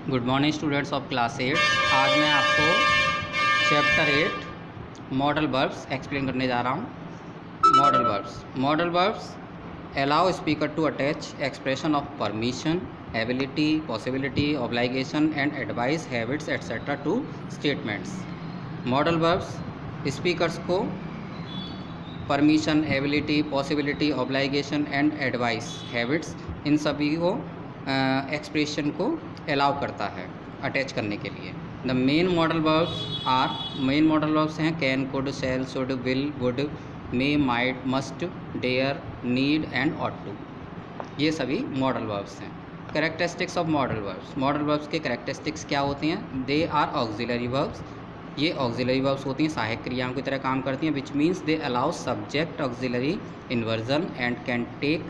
Good morning students of class 8। आज मैं आपको चैप्टर 8 मॉडल वर्ब्स एक्सप्लेन करने जा रहा हूँ। Modal verbs allow speaker to attach expression of permission, ability, possibility, obligation and advice, habits etcetera to statements. Modal verbs speakers को permission, ability, possibility, obligation and advice, habits, इन सभी को expression को allow करता है अटैच करने के लिए। द मेन मॉडल वर्ब्स हैं can, could, shall, should, will, would, may, might, must, dare, need and ought to. ये सभी मॉडल वर्ब्स हैं। कैरेक्टरिस्टिक्स ऑफ मॉडल वर्ब्स के कैरेक्टरिस्टिक्स क्या होती हैं? They are auxiliary verbs. ये ऑक्सिलरी वर्ब्स होती हैं, सहायक क्रियाओं की तरह काम करती हैं। Which means they allow subject auxiliary inversion and can take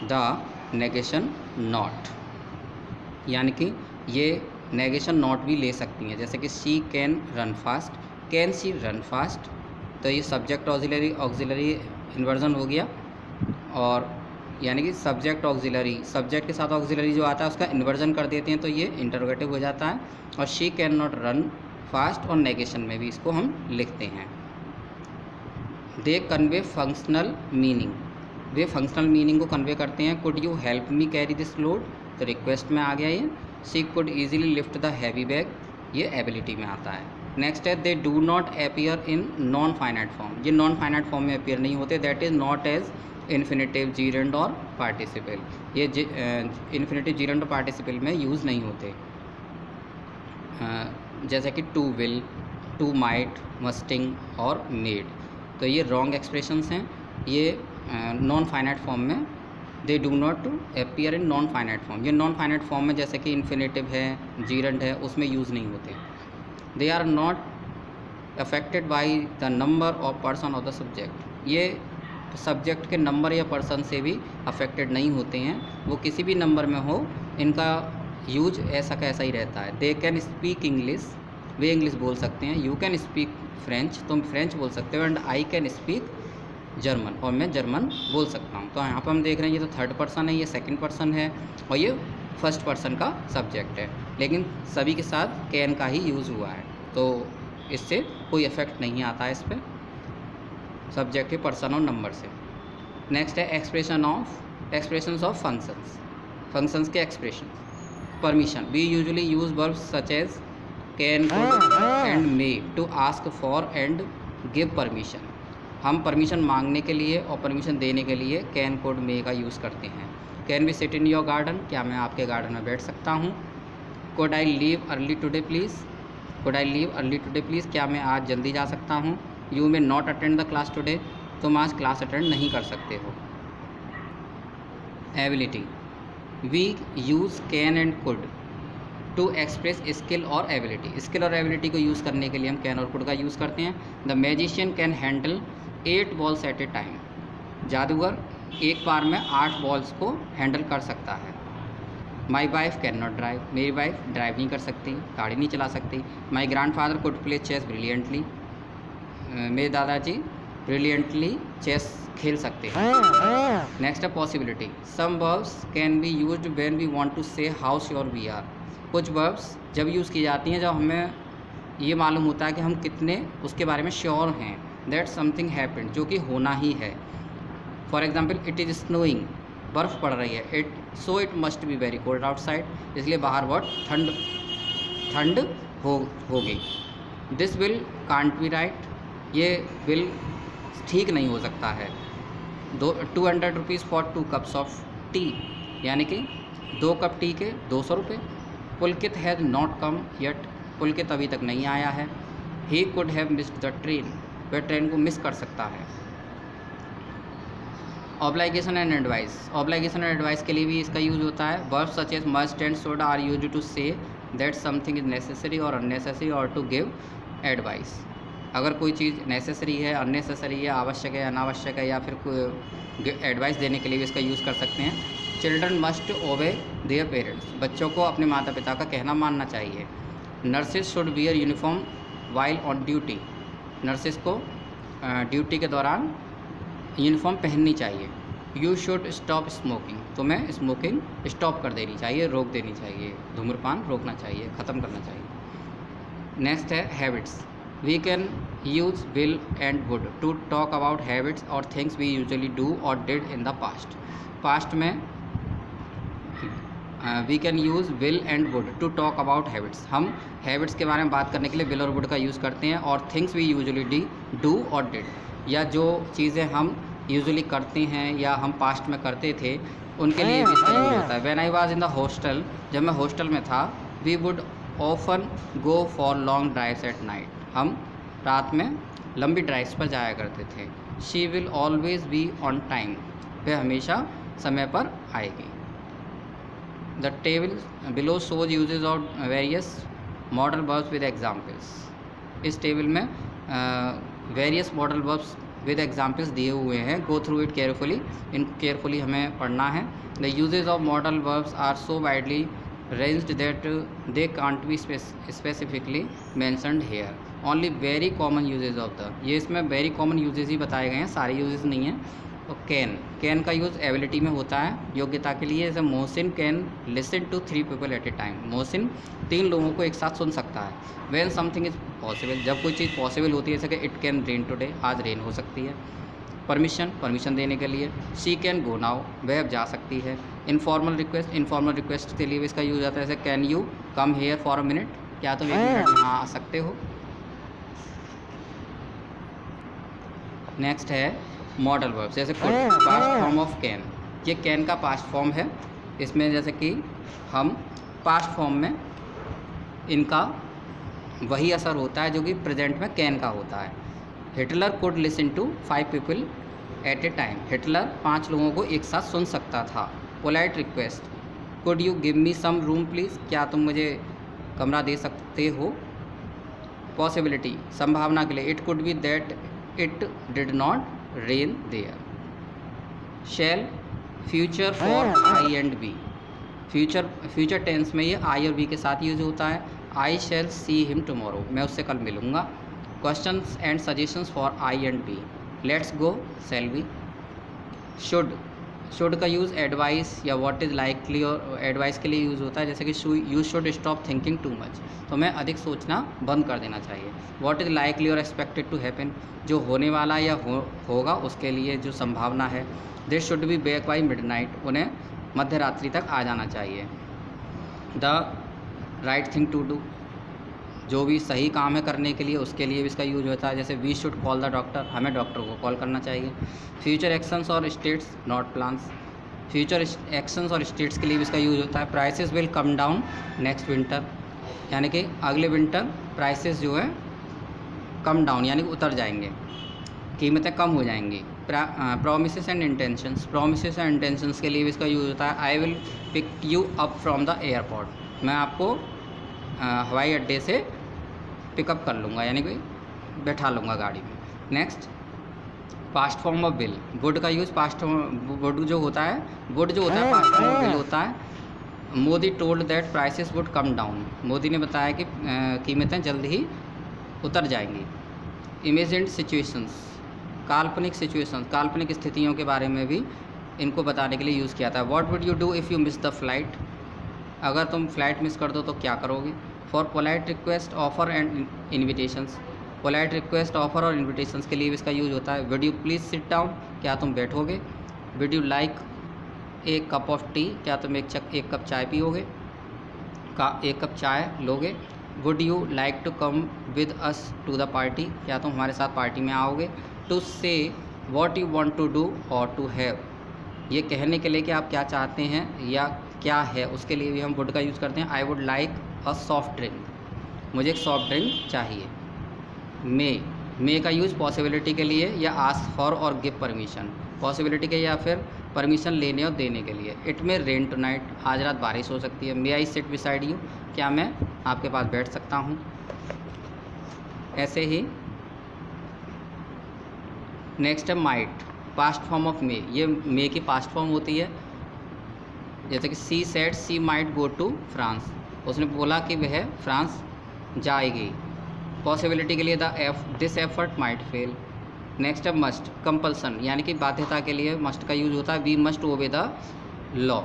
the negation not, यानी कि ये नेगेशन नॉट भी ले सकती हैं। जैसे कि she can run fast, can she run fast, तो ये सब्जेक्ट ऑक्सिलरी इन्वर्जन हो गया। और यानी कि सब्जेक्ट के साथ ऑक्सिलरी जो आता है उसका इन्वर्जन कर देते हैं, तो ये इंटरोगेटिव हो जाता है। और she can not run fast और नेगेशन में भी इसको हम लिखते हैं। दे कन्वे फंक्शनल मीनिंग, वे फंक्शनल मीनिंग को कन्वे करते हैं। Could you help me carry this load, तो रिक्वेस्ट में आ गया ये। She could easily lift the heavy bag, ये एबिलिटी में आता है। नेक्स्ट है they do not appear in non finite form, ये नॉन फाइनाइट फॉर्म में अपीयर नहीं होते। That is not as infinitive, gerund और पार्टिसिपल, ये इन्फिनेटिव, जीरेंड और पार्टिसिपल में यूज़ नहीं होते। जैसे कि to will, to might, musting और मेड, तो ये रॉन्ग एक्सप्रेशंस हैं। ये नॉन फाइनाइट फॉर्म में they do not appear in non finite form, ये नॉन फाइनाइट फॉर्म में जैसे कि इन्फिनेटिव है, जीरेंड है, उसमें यूज़ नहीं होते। They are not affected by the number of person of the subject, ये सब्जेक्ट के नंबर या पर्सन से भी अफेक्टेड नहीं होते हैं, वो किसी भी नंबर में हो, इनका यूज ऐसा का ऐसा ही रहता है। They can speak English, way English बोल सकते हैं। यू कैन स्पीक फ्रेंच, तुम फ्रेंच बोल सकते हो। And I can speak German, और मैं जर्मन बोल सकता हूँ। तो यहाँ पर हम देख रहे हैं ये तो थर्ड पर्सन है, ये सेकंड पर्सन है, और ये फर्स्ट पर्सन का सब्जेक्ट है, लेकिन सभी के साथ कैन का ही यूज़ हुआ है, तो इससे कोई इफेक्ट नहीं आता है इस पर सब्जेक्ट के पर्सन और नंबर से। नेक्स्ट है एक्सप्रेशंस ऑफ फंक्शंस के expression. Permission, we usually use verbs such as can, could and may to ask for and give permission. हम परमिशन मांगने के लिए और परमिशन देने के लिए कैन, कुड, मे का यूज़ करते हैं। Can we sit in your garden, क्या मैं आपके गार्डन में बैठ सकता हूँ। Could I leave early today please, क्या मैं आज जल्दी जा सकता हूँ। You may not attend the class today, तुम आज क्लास अटेंड नहीं कर सकते हो। Ability, we use can and could to express skill और एबिलिटी। स्किल और एबिलिटी को यूज़ करने के लिए हम कैन और कुड का यूज़ करते हैं। The magician can handle 8 balls at a time, जादूगर एक बार में 8 बॉल्स को हैंडल कर सकता है। My wife can not drive, मेरी वाइफ ड्राइव नहीं कर सकती, गाड़ी नहीं चला सकती। My grandfather could play chess brilliantly, मेरे दादाजी ब्रिलियंटली चेस खेल सकते हैं। नेक्स्ट है possibility, some verbs can be used when we want to say how sure we are. कुछ वर्ब्स जब यूज़ की जाती हैं जब हमें ये मालूम होता है कि हम कितने उसके बारे में श्योर हैं, दैट समथिंग हैपेंड, जो कि होना ही है। For example it is snowing, बर्फ़ पड़ रही है। It must be very cold outside, इसलिए बाहर बहुत ठंड होगी। This will can't be right, ये विल ठीक नहीं हो सकता है। 200 rupees for 2 cups of T, यानी कि 2 कप टी के 200 रुपये। पुलकित हैज़ नॉट कम येट, पुलकित अभी तक नहीं आया है। He could have missed the train, वह ट्रेन को मिस कर सकता है। ऑब्लिगेशन एंड एडवाइस के लिए भी इसका यूज होता है। Verbs such as must and should are used to say that something is necessary और अननेसेसरी और टू गिव एडवाइस। अगर कोई चीज़ नेसेसरी है, अननेसेसरी है, आवश्यक है, अनावश्यक है, या फिर एडवाइस देने के लिए भी इसका यूज़ कर सकते हैं। चिल्ड्रन मस्ट ओबे देयर पेरेंट्स, बच्चों को अपने माता पिता का कहना मानना चाहिए। Nurses should wear uniform while on duty, nurses को ड्यूटी के दौरान यूनिफॉर्म पहननी चाहिए। यू शुड स्टॉप स्मोकिंग, तुम्हें स्मोकिंग स्टॉप कर देनी चाहिए, रोक देनी चाहिए, धूम्रपान रोकना चाहिए, ख़त्म करना चाहिए। नेक्स्ट है habits. We can use will and would to talk about habits और थिंग्स वी यूजुअली डू और did in the past. Past में we can use will and would to talk about habits, हम habits के बारे में बात करने के लिए विल और वुड का यूज़ करते हैं। और थिंग्स वी यूजुअली डू और डिड, या जो चीज़ें हम यूजुअली करते हैं या हम पास्ट में करते थे उनके लिए भी इसका यूज होता है। When I was in the hostel, जब मैं हॉस्टल में था, we would often go for long drives at night, हम रात में लंबी ड्राइव्स पर जाया करते थे। She will always be on time, वह हमेशा समय पर आएगी। The table below shows usages of various modal verbs with examples, इस टेबल में various modal verbs with examples दिए हुए हैं। Go through it carefully, in carefully हमें पढ़ना है। The usages of modal verbs are so widely ranged that they can't be specifically mentioned here, only very common usages of the, ये इसमें very common usage ही बताए गए हैं, सारे usage नहीं हैं। तो कैन का यूज़ एबिलिटी में होता है, योग्यता के लिए। जैसे Mohsin can listen to 3 people at a time, Mohsin 3 लोगों को एक साथ सुन सकता है। व्हेन समथिंग इज़ पॉसिबल, जब कोई चीज़ पॉसिबल होती है, जैसे कि इट कैन रेन टुडे, आज रेन हो सकती है। परमिशन देने के लिए। शी कैन गो नाउ, वह अब जा सकती है। इनफॉर्मल रिक्वेस्ट के लिए भी इसका यूज आता है, जैसे can you come here for a minute, क्या तुम 1 मिनट यहाँ आ सकते हो। नेक्स्ट है मॉडल वर्ब्स, जैसे पास्ट फॉर्म ऑफ कैन, ये कैन का पास्ट फॉर्म है। इसमें जैसे कि हम पास्ट फॉर्म में इनका वही असर होता है जो कि प्रेजेंट में कैन का होता है। Hitler could listen to 5 people at a time, Hitler 5 लोगों को एक साथ सुन सकता था। Polite request, could you give me some room please, क्या तुम मुझे कमरा दे सकते हो। पॉसिबिलिटी, संभावना के लिए, it could be that it did not rain there. Shall, future for I and we, future tense में ये आई और बी के साथ यूज होता है। आई शैल सी हिम टुमारो, मैं उससे कल मिलूँगा। Questions and suggestions for I and we, let's go, shall we. Should का यूज़ एडवाइस या व्हाट इज़ लाइकली और एडवाइस के लिए यूज़ होता है, जैसे कि you should stop thinking too much, तो हमें अधिक सोचना बंद कर देना चाहिए। व्हाट इज़ लाइकली और एक्सपेक्टेड टू हैपन, जो होने वाला या होगा उसके लिए जो संभावना है। They should be back by midnight, उन्हें मध्य रात्रि तक आ जाना चाहिए। The right thing to do, जो भी सही काम है करने के लिए, उसके लिए भी इसका यूज होता है, जैसे we should call the doctor, हमें डॉक्टर को कॉल करना चाहिए। फ्यूचर एक्शंस और states not plans, future actions और स्टेट्स के लिए भी इसका यूज होता है। Prices will come down next winter, यानी कि अगले विंटर प्राइसेस जो है कम डाउन यानी कि उतर जाएंगे, कीमतें कम हो जाएंगी। Promises and intentions, promises and intentions के लिए भी इसका यूज होता है। I will pick you up from the airport, मैं आपको हवाई अड्डे से पिकअप कर लूँगा, यानी कि बैठा लूँगा गाड़ी में। Next, past form of will, would का यूज़ पास्ट वुड जो होता है पास्ट फॉर्म ऑफ विल होता है। Modi told that prices would come down, Modi ने बताया कि कीमतें जल्द ही उतर जाएंगी। इमेजिन्ड सिचुएशंस, काल्पनिक स्थितियों के बारे में भी इनको बताने के लिए यूज़ किया था। What would you do if you miss the flight, अगर तुम फ्लाइट मिस कर दो तो क्या करोगे। For polite request, offer and invitations, polite request, offer और इन्विटेशंस के लिए भी इसका यूज होता है। Would you please sit down, क्या तुम बैठोगे। Would you like a cup of T, क्या तुम एक कप चाय पियोगे, एक कप चाय लोगे। Would you like to come with us to the party, क्या तुम हमारे साथ पार्टी में आओगे। To say what you want to do और टू हैव, ये कहने के लिए कि आप क्या चाहते हैं या क्या है, उसके लिए भी हम वुड का यूज़ करते हैं। I would like a soft drink, मुझे एक सॉफ्ट ड्रिंक चाहिए। मे का यूज़ पॉसिबिलिटी के लिए या आस्क फॉर और गिव परमिशन, पॉसिबिलिटी के या फिर परमिशन लेने और देने के लिए। It may rain tonight, आज रात बारिश हो सकती है। May I sit beside you, क्या मैं आपके पास बैठ सकता हूँ। ऐसे ही नेक्स्ट है might, past form of may, ये मे की पास्ट फॉर्म होती है। जैसे कि she said she might go to France, उसने बोला कि वह फ्रांस जाएगी। पॉसिबिलिटी के लिए this effort might fail, next है मस्ट, कंपल्सन यानी कि बाध्यता के लिए मस्ट का यूज होता है। We must obey the law,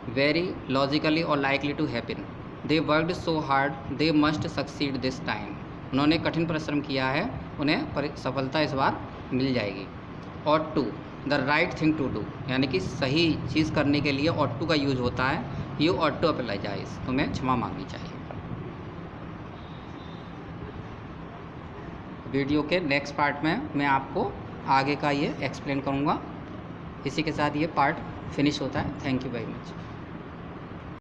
very logically और likely to happen. They worked so hard, they must succeed this time. उन्होंने कठिन परिश्रम किया है, उन्हें सफलता इस बार मिल जाएगी। Ought to, the right thing to do यानी कि सही चीज़ करने के लिए ऑट टू का यूज होता है। यू ऑट टू अपेलाइजाइज, तुम्हें क्षमा मांगनी चाहिए। वीडियो के नेक्स्ट पार्ट में मैं आपको आगे का ये एक्सप्लेन करूँगा। इसी के साथ ये पार्ट फिनिश होता है। Thank you very much.